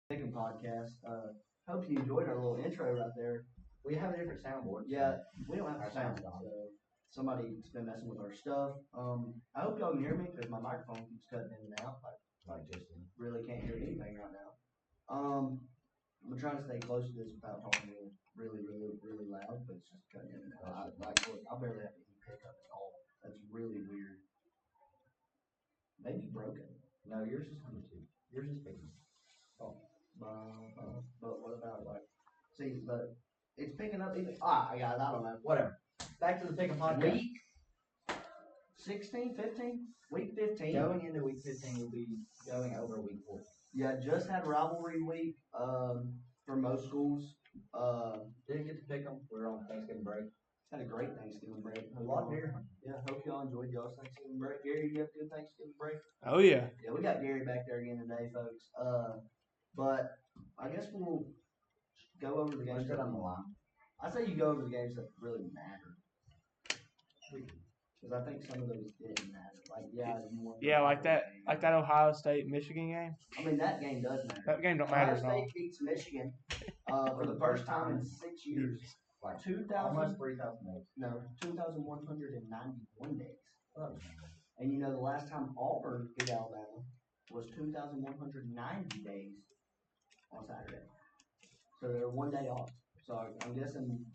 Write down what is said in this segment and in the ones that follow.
Second podcast. Hope you enjoyed our little intro right there. We have a different soundboard. Yeah, we don't have Our a sound, sound's gone. so somebody's been messing with our stuff. I hope y'all can hear me because my microphone keeps cutting in and out. Like just Really can't hear anything right now. I'm trying to stay close to this without talking really loud, but it's just cutting in and out. Look, I barely have any pickup at all. That's really weird. Maybe broken. no, yours is coming too. Yours is picking. But what about but it's picking up even. I don't know. Whatever. Back to the pick 'em podcast. Week 16, 15? Week 15. Going into week 15, we'll be going over week 14. Yeah, just had rivalry week for most schools. Didn't get to pick 'em. We're on Thanksgiving break. Had a great Thanksgiving break. A lot of deer hunting. Yeah, hope y'all enjoyed y'all's Thanksgiving break. Gary, you have a good Thanksgiving break? Oh yeah. Yeah, we got Gary back there again today, folks. But I guess we'll go over the games. Good on the line. I say you go over the games that really matter. Because I think some of those didn't matter. Yeah, like that Ohio State Michigan game. I mean, that game does matter. That game don't Ohio matter at all. State beats Michigan for the first time in 6 years. Like 2,000, almost 3,000 days. no, 2,191 days. And you know, the last time Auburn beat Alabama was 2,190 days on Saturday. So they're 1 day off. So I'm guessing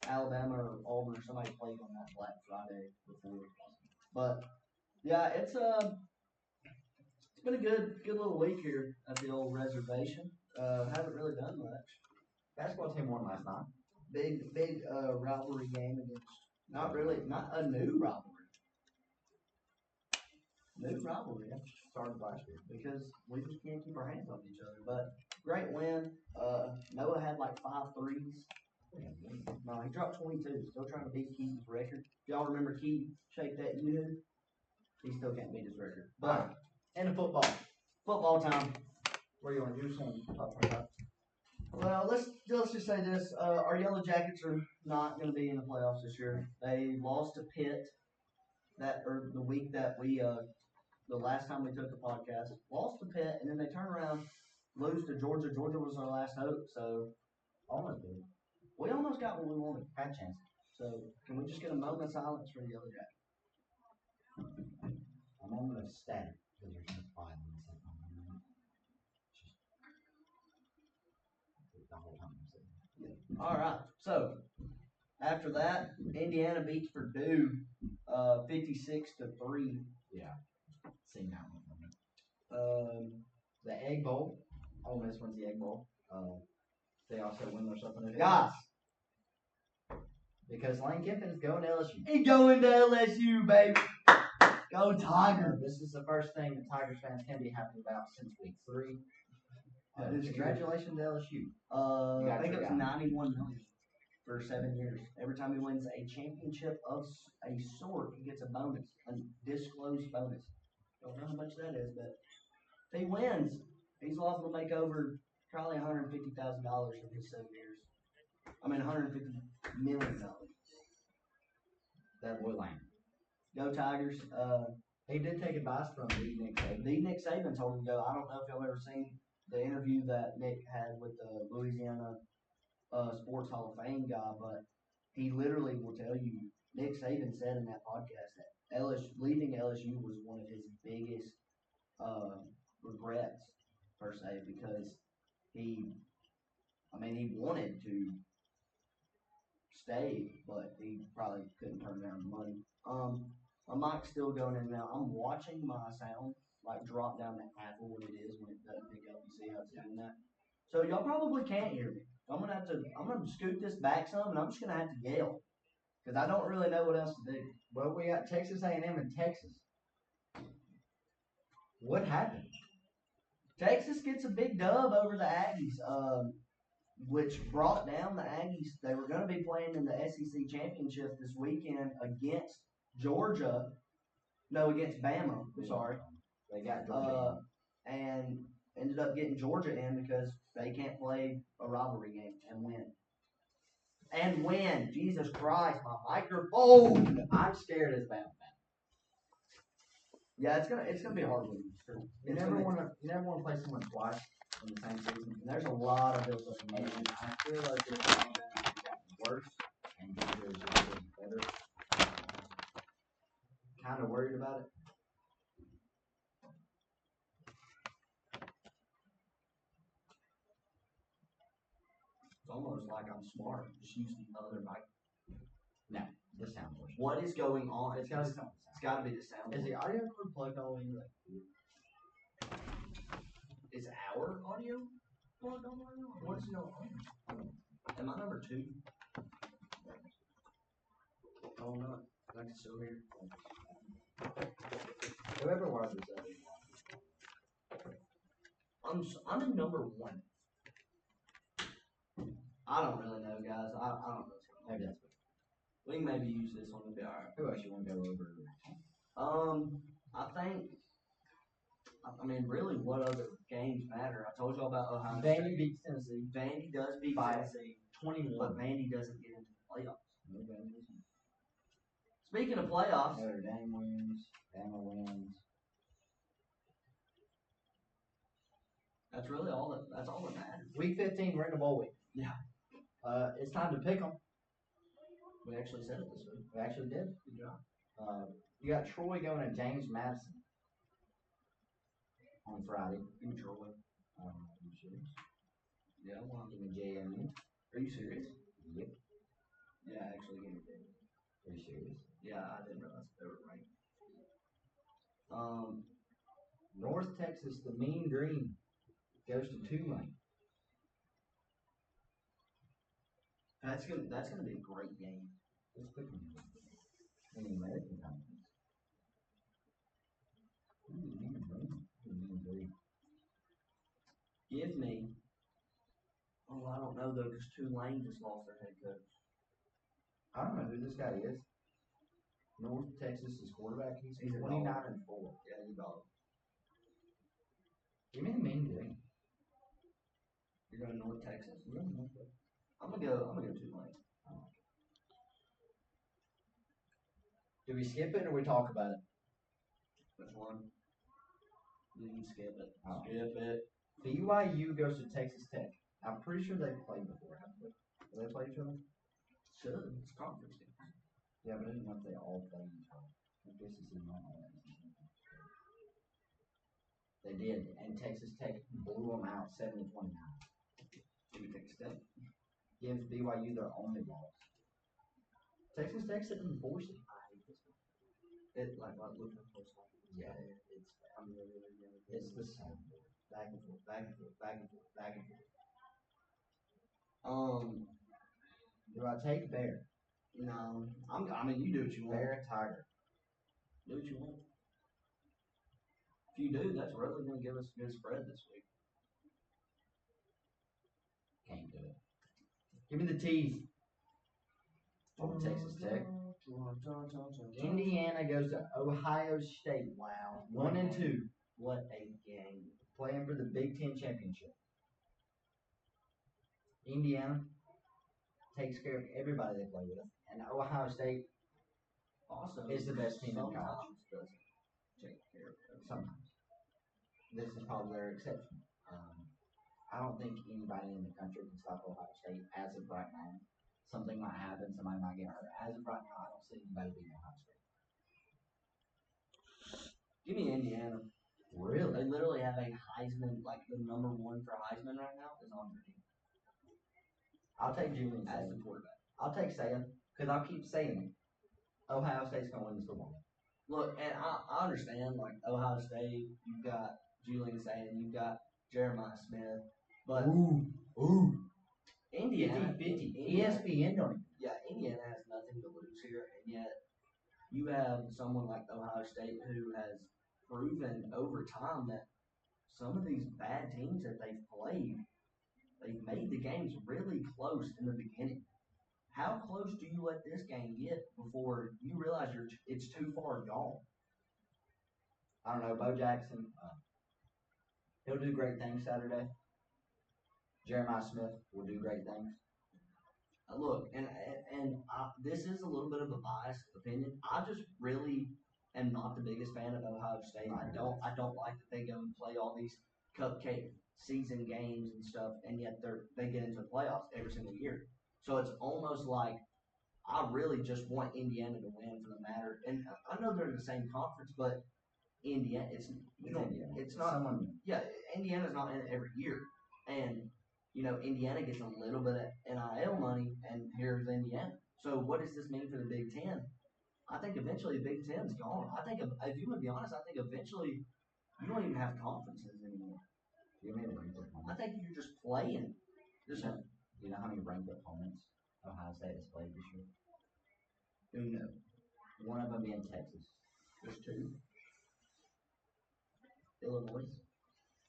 Alabama or Auburn or somebody played on that Black Friday before. But yeah, it's been a good little week here at the old reservation. Haven't really done much. Basketball team won last night. Big rivalry game against not a new rivalry. New rivalry, yeah. Started last year. Because we just can't keep our hands off each other. But great win. Noah had like 5 threes. No, he dropped 22. Still trying to beat Keaton's record. If y'all remember Keaton, shake that unit. He still can't beat his record. But and the football time. Where you want to do some talk about? Well, let's just say this: our Yellow Jackets are not going to be in the playoffs this year. They lost to Pitt the week that we the last time we took the podcast, lost to Pitt, and then they turn around, lose to Georgia. Georgia was our last hope, so Almost did. we almost got what we wanted. Had a chance. So can we just get a moment of silence for the Yellow Jackets? A moment of static because there's no violence. The whole time I'm sitting. Yeah. All right. So after that, Indiana beats Purdue 56-3. Yeah. Seen that one. The Egg Bowl. Ole Miss wins the Egg Bowl. They also win their something to do. Guys. Because Lane Kiffin's going to LSU. He going to LSU, baby. Go Tigers. This is the first thing that Tigers fans can be happy about since week 3. That is Congratulations to LSU. I think it was $91 million for 7 years. Every time he wins a championship of a sort, he gets a bonus, a disclosed bonus. Don't know how much that is, but if he wins, he's liable to make over probably $150,000 in his 7 years. I mean, $150 million. That boy Lane. Go Tigers. He did take advice from the Nick Saban. Nick Saban told him to go. I don't know if y'all ever seen the interview that Nick had with the Louisiana Sports Hall of Fame guy, but he literally will tell you, Nick Saban said in that podcast that leaving LSU was one of his biggest regrets, per se, because he wanted to stay, but he probably couldn't turn down the money. My mic's still going in now. I'm watching my sound drop down to Apple when it doesn't pick up. You see how it's doing that? So y'all probably can't hear me. I'm gonna scoot this back some, and I'm just gonna have to yell because I don't really know what else to do. Well, we got Texas A&M in Texas. What happened? Texas gets a big dub over the Aggies, which brought down the Aggies. They were going to be playing in the SEC championship this weekend against Georgia. No, against Bama. I'm sorry. They got Georgia and ended up getting Georgia in because they can't play a rivalry game and win. And win. Jesus Christ, my microphone. I'm scared as Bama fan. Yeah, it's gonna be a hard one. You never want to play someone twice. in the same season. And there's a lot of built up And momentum. I feel like if Alabama has gotten worse and Georgia is just getting better, kind of worried about it. It's almost like I'm smart. Just use the other mic. No, this sounds worse. What is going on? It's got to sound. It's got to be the sound. Is the audio cord plugged all the way into that? Is our audio plugged on right now? What is going on? Am I number 2? Oh no, I can still hear. Whoever was this I'm in number 1. I don't really know, guys. I don't know what's going on. maybe that's We can maybe use this one to be alright. who else you want to go over? I think. I mean, really, what other games matter? I told y'all about Ohio Vandy State. beats Tennessee. Vandy does beat By Tennessee, 21. but Vandy doesn't get into the playoffs. No, Vandy doesn't. Speaking of playoffs, Notre Dame wins. Bama wins. that's really all that. That's all that matters. Week 15, we're in the bowl week. Yeah. It's time to pick them. We actually said it this week. We actually did. Good job. You got Troy going to James Madison on Friday. Give me Troy. Are you serious? Yeah, well, Give me JMU. are you serious? Yep. Yeah, actually, give me Vandy. Are you serious? Yeah, I didn't realize they were right. North Texas, the Mean Green, goes to Tulane. That's gonna be a great game. Let's pick them in the American Conference. Mean Green. Mean Green. Give me. Oh, I don't know though, because Tulane just lost their head coach. I don't know who this guy is. North Texas' quarterback. He's He's a 29 dog. and 4. Yeah, you dog. Give me the Mean Green. You're going to North Texas. Yeah, North Texas. I'm gonna go Tulane. Do we skip it or we talk about it? Which one? You can skip it. Oh. Skip it. BYU goes to Texas Tech. I'm pretty sure they've played before, haven't they? Have they played each other? Should. It's conference game. Yeah, but I didn't know if they all played each other. I guess it's not all. They did, and Texas Tech blew them out 7-29. Give me Texas Tech. Gives BYU their only loss. Texas Tech's sitting in 4 seed. I hate this one. It like looking close. Yeah, I'm really it's the same. back and forth, back and forth, back and forth, back and forth. Do I take Bear? No. I mean, you do what you want. Bear and Tiger. Do what you want. If you do, that's really going to give us a good spread this week. Can't do it. Give me the T's. Over Texas Tech. Indiana goes to Ohio State. Wow. 1 and 2. What a game. Playing for the Big Ten championship. Indiana takes care of everybody they play with. And Ohio State Also, is the best team in college. sometimes doesn't take care of it. Sometimes. This is probably their exception. I don't think anybody in the country can stop Ohio State as of right now. Something might happen, somebody might get hurt. As of right now, I don't see anybody beating Ohio State. Give me Indiana. Really? They literally have a Heisman, like the number 1 for Heisman right now is on their team I'll take Julian as Saban. the quarterback. I'll take Saban because I'll keep saying it. Ohio State's going to win this football. Look, and I understand, like, Ohio State, you've got Julian Saban, you've got Jeremiah Smith, but Indiana, 50-50. Indiana, ESPN don't even. yeah, Indiana has nothing to lose here, and yet you have someone like Ohio State who has proven over time that some of these bad teams that they've played, they've made the games really close in the beginning. How close do you let this game get before you realize it's too far gone? I don't know. Bo Jackson, he'll do great things Saturday. Jeremiah Smith will do great things. Look, and this is a little bit of a biased opinion. I just really am not the biggest fan of Ohio State. I don't like that they go and play all these cupcake season games and stuff, and yet they get into the playoffs every single year. So it's almost like I really just want Indiana to win for the matter. And I know they're in the same conference, but Indiana, it's not. Someone, Yeah, Indiana's not in it every year, and Indiana gets a little bit of NIL money, and here's Indiana. So what does this mean for the Big Ten? I think eventually the Big Ten's gone. I think if you would be honest, I think eventually you don't even have conferences anymore. you mean ranked I opponents? think you're just playing. Just You know how many ranked opponents Ohio State has played this year? who knows? One of them being Texas. There's two. Illinois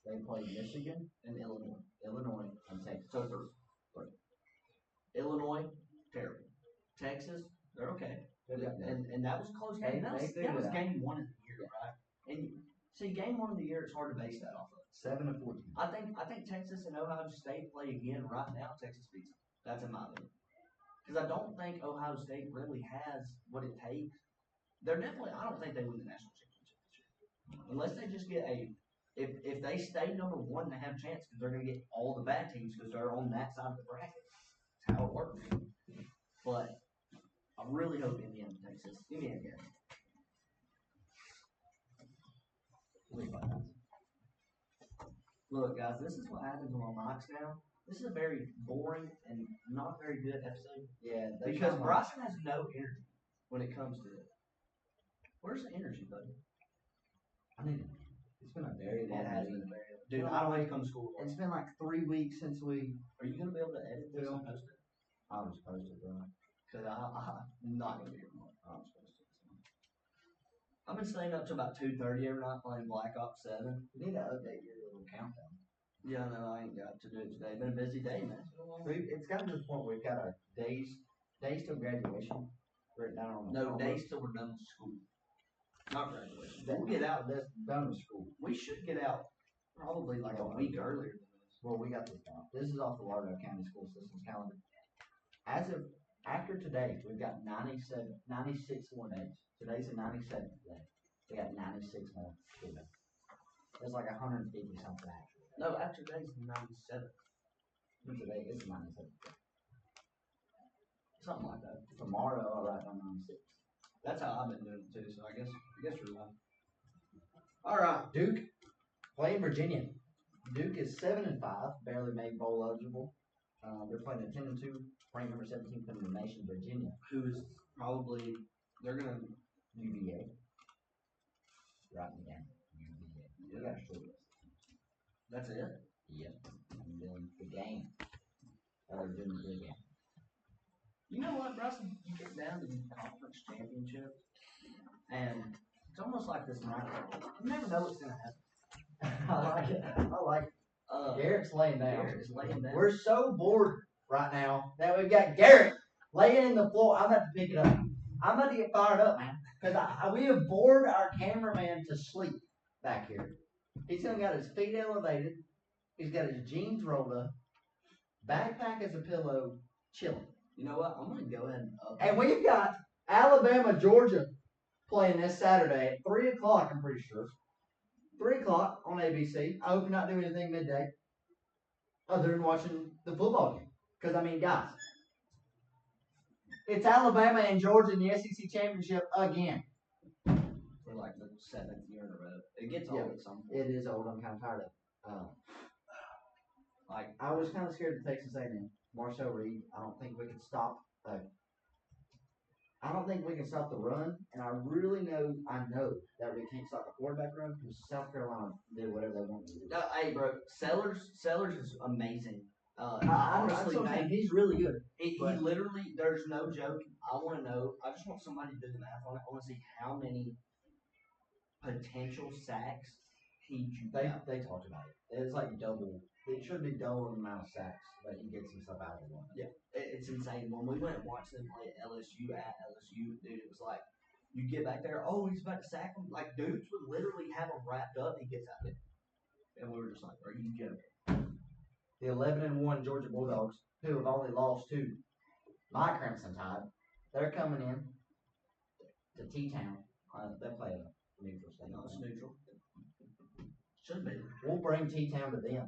They played Michigan, and Illinois. Illinois, and Texas. So three. Illinois, terrible. Texas, they're okay. And that was a close game. That was game 1 of the year, right? And see, game 1 of the year, it's hard to base that off of. 7-14. I think Texas and Ohio State play again right now. Texas beats them. That's in my opinion. Because I don't think Ohio State really has what it takes. I don't think they win the national championship this year. Unless they just get if they stay number 1, they have a chance because they're going to get all the bad teams because they're on that side of the bracket. That's how it works. But I really hope Indiana takes this. Indiana gets it. Look, guys, this is what happens when my mic's down. This is a very boring and not very good episode. Yeah, Because Bryson has no energy when it comes to it. Where's the energy, buddy? It's been a very long week. Dude, I don't want to come to school. It's been like 3 weeks since we. Are you gonna be able to edit this and post it? I was supposed to, bro. Because I'm not gonna be here tomorrow. I'm supposed to. I've been staying up to about 2:30 every night playing Black Ops 7. You need to update your little countdown. Yeah, no, I ain't got to do it today. Been a busy day, man. It's gotten to the point where we've got our days till graduation written down on the No, days till we're done with school. Not graduation. We'll get out. That's done with school. We should get out probably like a week earlier than this. Well, we got this now. This is off the Lauderdale County School System's calendar. As of after today, we've got 96 more days. Today's the 97th day. We got 96 more school days. There's like 150 something actually. No, after today's 97. Today is 97. Something like that. Tomorrow I'll write down 96. That's how I've been doing it too, so I guess you're right. Alright. Duke playing Virginia. Duke is 7-5, barely made bowl eligible. They're playing at 10-2, ranked number 17 in the nation, Virginia. Who is probably UVA. Write me down. UVA. We got a short list. That's it? Yep. And then the game. They're doing the big game. You know what, Bryson? You get down to the conference championship, and it's almost like this night. You never know what's going to happen. I like it. Garrett's laying down. Garrett's laying down. We're so bored right now that we've got Garrett laying in the floor. I'm about to pick it up. I'm about to get fired up, man. Because we have bored our cameraman to sleep back here. He's got his feet elevated. He's got his jeans rolled up. Backpack as a pillow, chilling. You know what? I'm going to go ahead and And we've got Alabama, Georgia playing this Saturday at 3 o'clock, I'm pretty sure. 3 o'clock on ABC. I hope you're not doing anything midday other than watching the football game. Because, I mean, guys, it's Alabama and Georgia in the SEC Championship again. for like the 7th year in a row. It gets old at some point. It is old. I'm kind of tired of it. I was kind of scared of Texas A&M. Marcel Reed. I don't think we can stop. I don't think we can stop the run, and I know that we can't stop the quarterback run because South Carolina did whatever they wanted to do. No, hey, bro, Sellers is amazing. Honestly, man, he's really good. He literally, there's no joke. I want to know. I just want somebody to do the math on it. I want to see how many potential sacks They talked about it. It's like double. It should be double the amount of sacks that he gets himself out of one. Yeah, it's insane. When we went and watched them play at LSU, dude, it was like, you get back there, oh, he's about to sack him. Like, dudes would literally have him wrapped up. He gets out of it. And we were just like, are you joking? The 11-1 Georgia Bulldogs, who have only lost to my Crimson Tide, they're coming in to T-Town. They play a neutral state. No, it's neutral. Should be. We'll bring T-Town to them.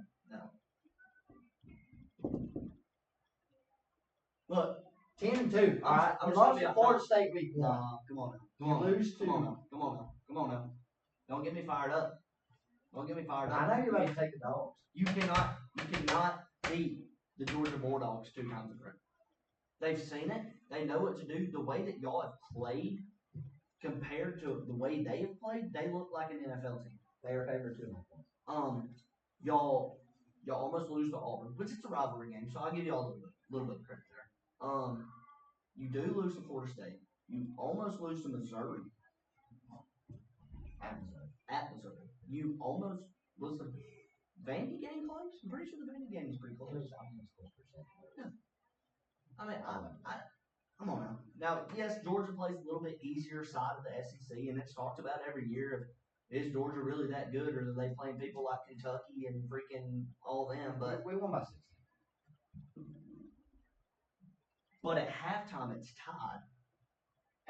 Look, 10-2. All right. I'm You just lost gonna be to upfront. Florida State week 1. come on now. You lose to. Come on now. Don't get me fired up. I know you're about to take the Dogs. You cannot beat the Georgia Bulldogs 2 times in a row. They've seen it. They know what to do. The way that y'all have played compared to the way they have played, they look like an NFL team. They are favored 2.5 points. Y'all almost lose to Auburn, which is a rivalry game, so I'll give y'all a little bit of credit there. You do lose to Florida State. You almost lose to Missouri. At Missouri. You almost was the Vandy game close? I'm pretty sure the Vandy game is pretty close. Yeah. I mean, come on now. Now, yes, Georgia plays a little bit easier side of the SEC, and it's talked about every year. Is Georgia really that good, or are they playing people like Kentucky and freaking all them? But we won by 16. But at halftime, it's tied.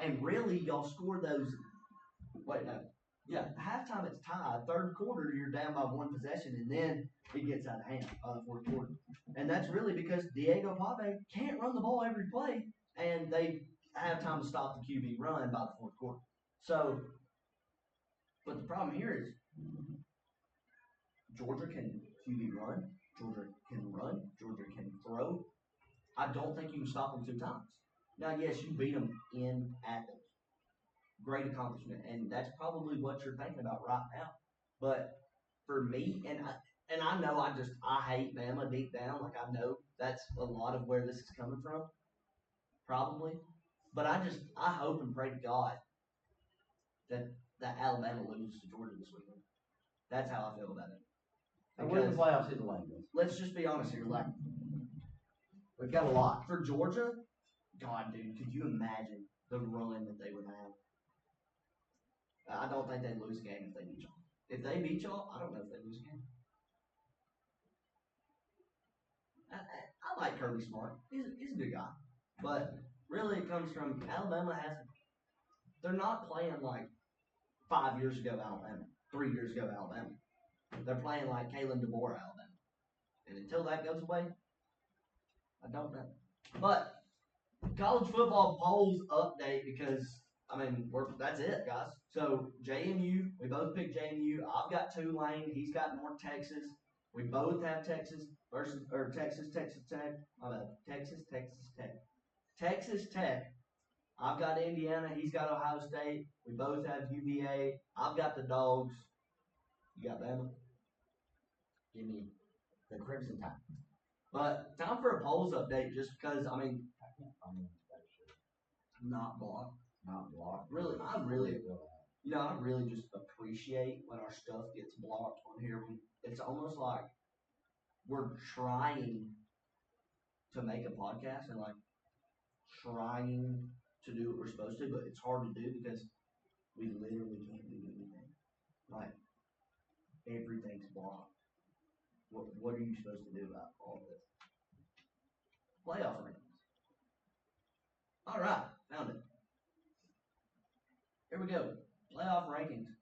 And really, y'all scored those. Wait, no. Yeah, halftime, it's tied. Third quarter, you're down by 1 possession, and then it gets out of hand by the fourth quarter. And that's really because Diego Pave can't run the ball every play, and they have time to stop the QB run by the fourth quarter. So, but the problem here is Georgia can QB run, Georgia can throw. I don't think you can stop them 2 times. Now, yes, you beat them in Athens. Great accomplishment, and that's probably what you're thinking about right now. But for me, and I know I hate Bama deep down. Like, I know that's a lot of where this is coming from, probably. But I hope and pray to God that Alabama loses to Georgia this weekend. That's how I feel about it. And we're in the playoffs either way. Let's just be honest here. Like, we've got a lot. For Georgia, God, dude, could you imagine the run that they would have? I don't think they'd lose a game if they beat y'all. If they beat y'all, I don't know if they lose a game. I like Kirby Smart. He's a good guy. But really it comes from Alabama they're not playing like 5 years ago Alabama, 3 years ago Alabama. They're playing like Kalen DeBoer Alabama. And until that goes away, I don't know. But college football polls update because that's it, guys. So JMU, we both picked JMU. I've got Tulane. He's got North Texas. We both have Texas Tech. Texas Tech. I've got Indiana. He's got Ohio State. We both have UVA. I've got the Dogs. You got Bama. Give me the Crimson Tide. But time for a polls update, just because I can't find it. Not blocked. Not blocked. Really, I really just appreciate when our stuff gets blocked on here. It's almost like we're trying to make a podcast and like trying to do what we're supposed to, but it's hard to do because we literally can't do anything. Like everything's blocked. What are you supposed to do about all of this? Playoff rankings. All right, found it. Here we go. Playoff rankings.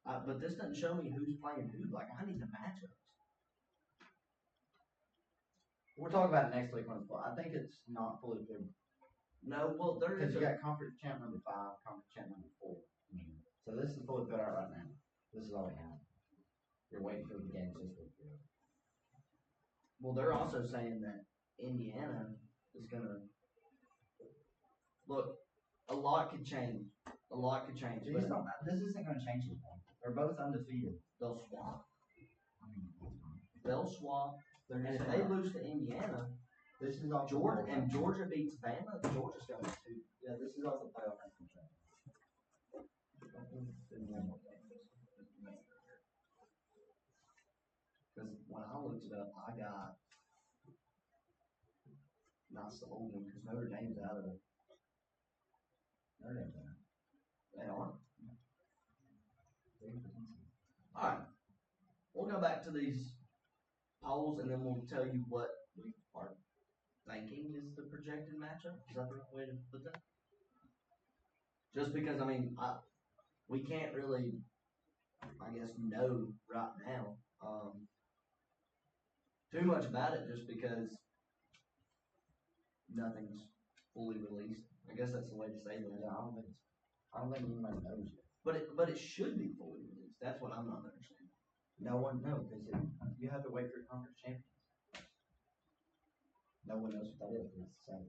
But this doesn't show me who's playing who. Like, I need the matchups. We'll talk about it next week when it's full. I think it's not fully filled. No, well, there Because is you got conference champ number 5, conference champ number 4. So this is fully filled out right now. This is all we have. You're waiting for the games this week. Well, they're also saying that Indiana is going to look. A lot could change. But This isn't going to change anything. They're both undefeated. they'll swap. And if they lose to Indiana, This is all Georgia beats Bama, Georgia's going to 2. Yeah, this is also playoff ranking. Because when I looked it up, I got not the old one because Notre Dame's out of it. They are. All right. We'll go back to these polls and then we'll tell you what we are thinking is the projected matchup. Is that the right way to put that? Just because, we can't really I guess, know right now too much about it just because nothing's fully released. I guess that's the way to say that. Yeah, I don't think anybody knows yet. But it should be fully released. That's what I'm not understanding. No one knows because you have to wait for conference champions. No one knows what that is. It's the same.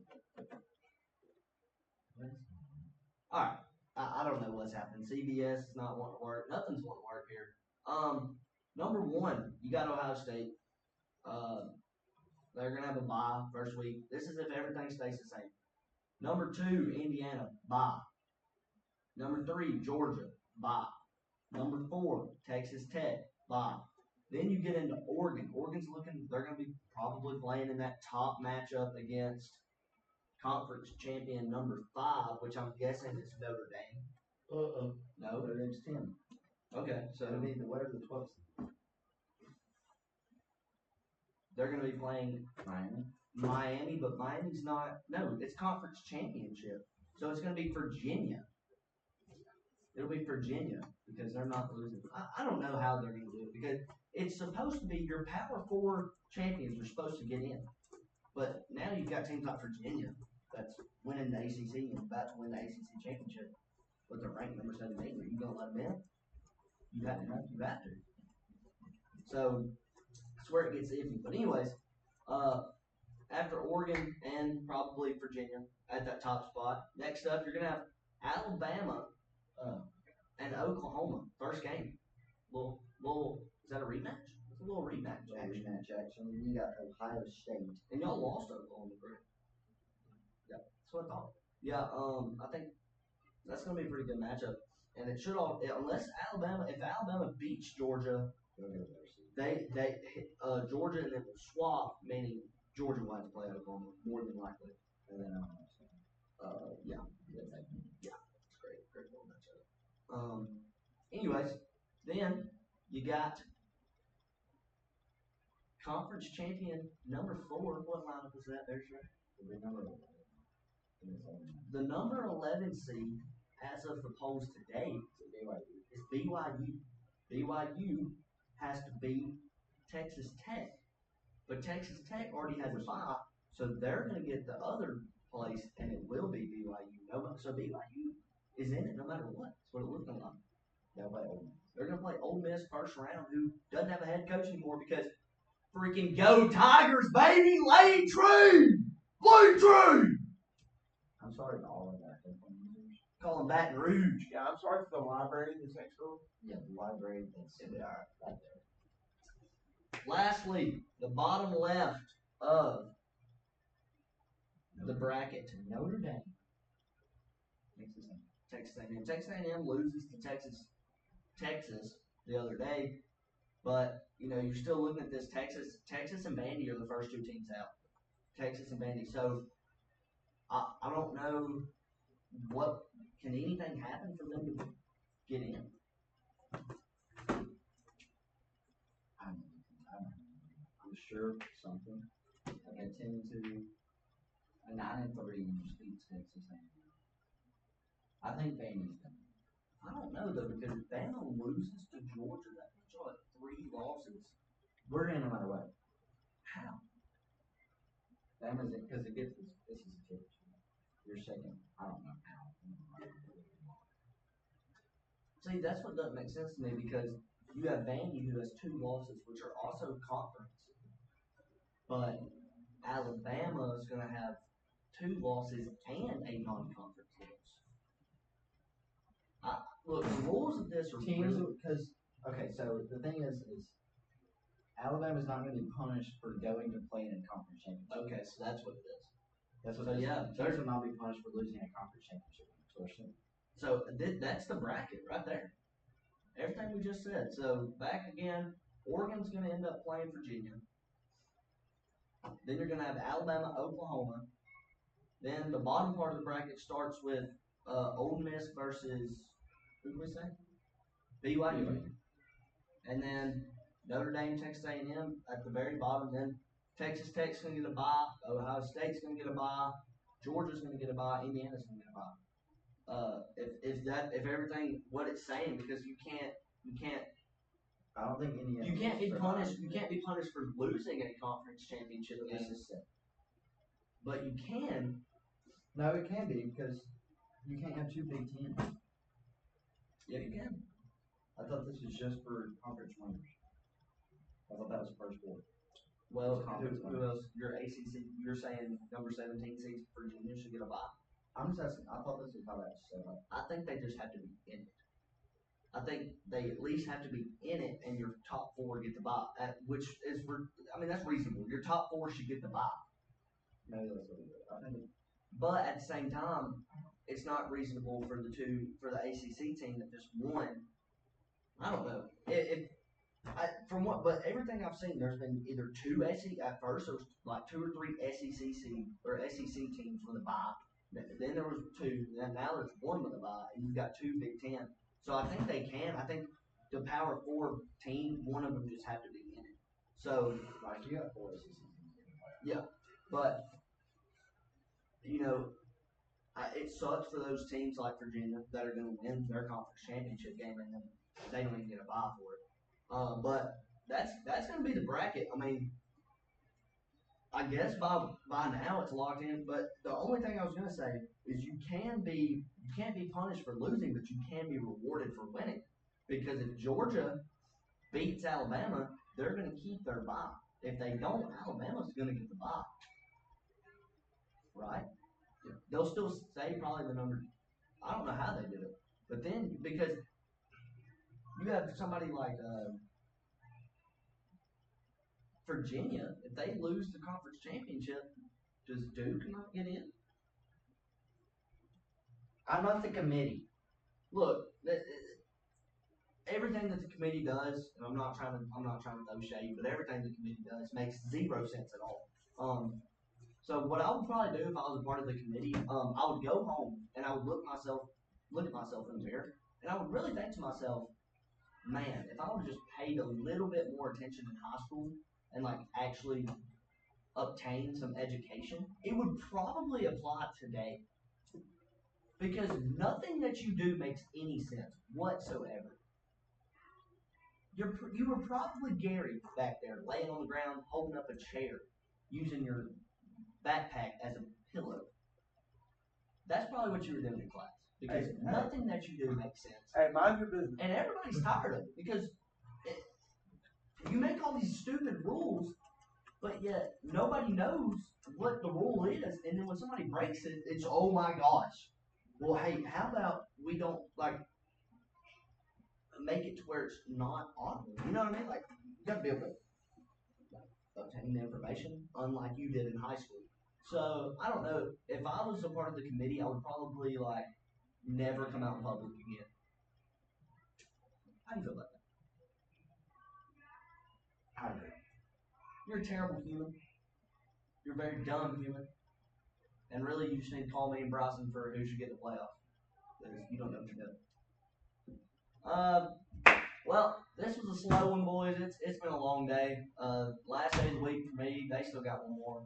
All right, I don't know what's happening. CBS is not wanting to work. Nothing's wanting to work here. Number one, you got Ohio State. They're gonna have a bye first week. This is if everything stays the same. Number two, Indiana, bye. Number three, Georgia, bye. Number four, Texas Tech, bye. Then you get into Oregon. Oregon's looking, they're going to be probably playing in that top matchup against conference champion number 5, which I'm guessing is Notre Dame. No? Notre Dame's 10. Okay, so It'll be whatever the 12th. they're going to be playing Miami, but Miami's not, no, it's conference championship. So it's going to be Virginia. It'll be Virginia because they're not losing. I don't know how they're going to do it because it's supposed to be your Power 4 champions are supposed to get in. But now you've got teams like Virginia that's winning the ACC and about to win the ACC championship with the ranked number 17. Are you going to let them in? You have to. You have to. So that's where it gets iffy. But anyways, after Oregon and probably Virginia at that top spot, next up you're going to have Alabama and Oklahoma, first game. Little, is that a rematch? It's a little rematch. Rematch action. You got Ohio State. And y'all lost Oklahoma, correct? Yeah, that's what I thought. Yeah, I think that's going to be a pretty good matchup. And it should all, unless if Alabama beats Georgia, they Georgia and then will swap, meaning Georgia will have to play Oklahoma more than likely. And then yeah, it's great little matchup. Anyways, then you got conference champion number 4. What lineup is that there, sir? The number 11 seed, as of the polls today, is BYU. BYU has to beat Texas Tech, but Texas Tech already has a bye, so they're going to get the other place, and it will be BYU. So BYU is in it no matter what. That's what it looks like. They're going to play Ole Miss first round, who doesn't have a head coach anymore because freaking go Tigers, baby! Lane Tree! Lane Tree! I'm sorry to all of that. Call them Baton Rouge. Yeah, I'm sorry for the library that's next door. Yeah, the library that's right there. Lastly, the bottom left of the bracket. Notre Dame. Texas A&M. Texas A&M loses to Texas the other day, but you're still looking at this. Texas and Vandy are the first 2 teams out. Texas and Vandy. So I don't know what can anything happen for them to get in. I'm sure something. Like a 10-2, a 9-3, and just beat Texas A&M. I think Vandy's done. I don't know though because if Bama loses to Georgia, that puts y'all at 3 losses. We're in no matter what. How? Bama's it because it gets this is a championship. You're second. I don't know how. See, that's what doesn't make sense to me because you have Vandy who has 2 losses, which are also conference. But Alabama is going to have 2 losses and a non-conference loss. Look, the rules of this are teams because so the thing is Alabama's not going to be punished for going to play in a conference championship. Okay, so that's what it is. That's what. So yeah, teams will not be punished for losing a conference championship. So that's the bracket right there. Everything we just said. So back again, Oregon's going to end up playing Virginia. Then you're going to have Alabama, Oklahoma. Then the bottom part of the bracket starts with Ole Miss versus, who did we say? BYU. And then Notre Dame, Texas A&M at the very bottom. Then Texas Tech's going to get a bye. Ohio State's going to get a bye. Georgia's going to get a bye. Indiana's going to get a bye. If everything what it's saying, because you You can't. I don't think any of You them can't be survive. punished. You can't be punished for losing a conference championship This game, is sick. but you can. No, it can be because you can't have two Big Ten. Yeah, you can. I thought this was just for conference winners. I thought that was first four. Well, Conference who else? Your ACC. You're saying number 17 seeds Virginia should get a bye. I'm just asking. I thought this was how that was set up. I think they just have to be in it. I think they at least have to be in it, and your top four get the bye. Which is, I mean, that's reasonable. Your top four should get the bye. Maybe that's what it is. I think But at the same time, it's not reasonable for the ACC team that just won. I don't know. But everything I've seen, there's been either two SEC at first. There was like 2 or 3 SEC teams with a bye. Then there was 2. And now there's 1 with a bye, and you've got 2 Big Ten. So I think they can. I think the Power 4 team, one of them just have to be in it. So like you got 4 SEC teams. but you know, it sucks for those teams like Virginia that are going to win their conference championship game and then they don't even get a bye for it. But that's going to be the bracket. I mean, I guess by now it's locked in. But the only thing I was going to say is you can't be punished for losing, but you can be rewarded for winning. Because if Georgia beats Alabama, they're going to keep their bye. If they don't, Alabama's going to get the bye. Right? They'll still stay probably the number. I don't know how they did it, but then because you have somebody like Virginia, if they lose the conference championship, does Duke not get in? I'm not the committee. Look, everything that the committee does, and I'm not trying to throw shade, but everything the committee does makes 0 sense at all. So what I would probably do if I was a part of the committee, I would go home and I would look at myself in the mirror, and I would really think to myself, man, if I would have just paid a little bit more attention in high school and like actually obtain some education, it would probably apply today. Because nothing that you do makes any sense whatsoever. You were probably Gary back there, laying on the ground, holding up a chair, using your backpack as a pillow. That's probably what you were doing in class. Because nothing that you do makes sense. Hey, mind your business. And everybody's tired of it. Because you make all these stupid rules, but yet nobody knows what the rule is. And then when somebody breaks it, it's, oh my gosh. Well, hey, how about we don't, make it to where it's not audible? You know what I mean? Like, you got to be able to obtain the information, unlike you did in high school. So, I don't know. If I was a part of the committee, I would probably, never come out in public again. How do you feel about that? I agree. You're a terrible human. You're a very dumb human. And really, you just need to call me and Bryson for who should get the playoffs. Because you don't know what you're doing. Well, this was a slow one, boys. It's been a long day. Last day of the week for me. They still got one more.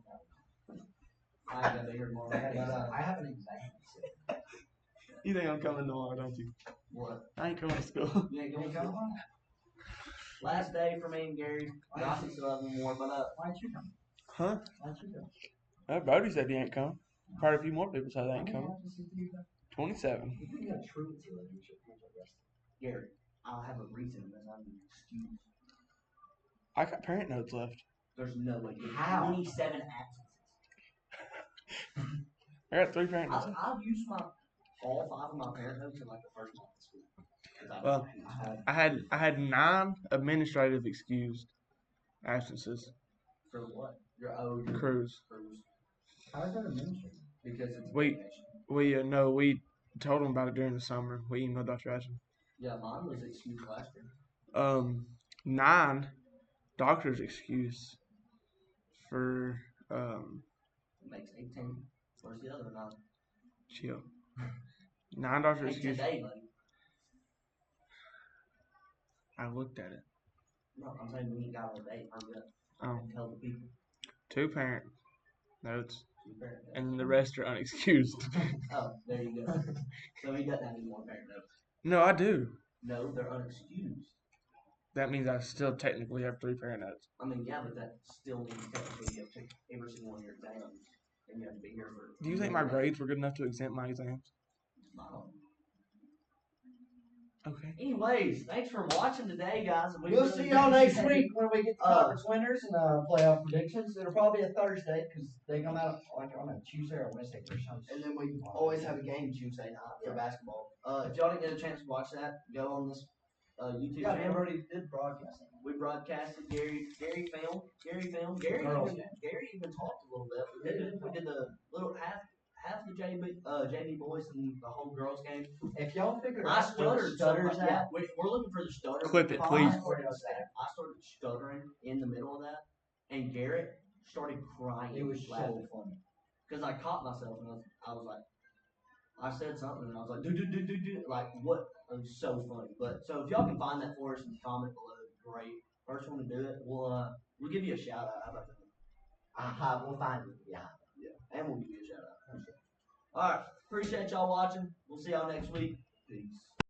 I ain't gonna be here tomorrow. I have an exam. You think I'm coming tomorrow, don't you? What? I ain't coming to school. You ain't going to come? Last day for me and Gary. Bryson still have one more, but Why'd you come? Huh? Why'd you come? Brody said he ain't coming. Probably a few more people said they ain't coming. 27. You got truth to it. You should rest. Gary, I'll have a reason that I'm excused. I got parent notes left. There's no way. How? 27 absences. I got 3 parent notes. I've used all 5 of my parent notes in the first month of school. Well, I had 9 administrative excused absences. For what? Your Cruise. How is that administrative? Because it's We told them about it during the summer. We emailed Dr. Ashton. Yeah, mine was excused last year. 9 doctor's excuse for It makes 18. Where's the other 9? chill. 9 doctor's Hey, excuse. today, buddy. I looked at it. No, I'm saying we ain't got a date. And tell the people. 2 parent notes, 2 parent notes. and the rest are unexcused. Oh, there you go. So he doesn't have any more parent notes. No, I do. No, they're unexcused. That means I still technically have 3 parent nights. I mean, yeah, but that still means technically you have to take every single one of your exams, and you have to be here for. Do you think my grades were good enough to exempt my exams? I don't know. Okay. Anyways, thanks for watching today, guys. We'll see y'all next week when we get the conference winners and playoff predictions. It'll probably be a Thursday because they come out like on a Tuesday or Wednesday or something. And then we always have a game Tuesday night for basketball. If y'all didn't get a chance to watch that, go on this YouTube Yeah, we channel. already did broadcasting. We broadcasted. Gary filmed. Gary Girls even talked a little bit. We did the little half the JV boys and the whole girls game. If y'all figured I out where the stuttered. stutters Yeah, at, we're looking for the stutter. Clip it, If please. I started stuttering in the middle of that, and Garrett started crying. it was laughing. so funny. Because I caught myself and I was like, I said something and I was like, do, like what? It was so funny. But so if y'all can find that for us in the comment below, great. First one to do it, we'll give you a shout out. How about that? We'll find it. Yeah. Yeah, and we'll give you a shout out. All right, appreciate y'all watching. We'll see y'all next week. Peace.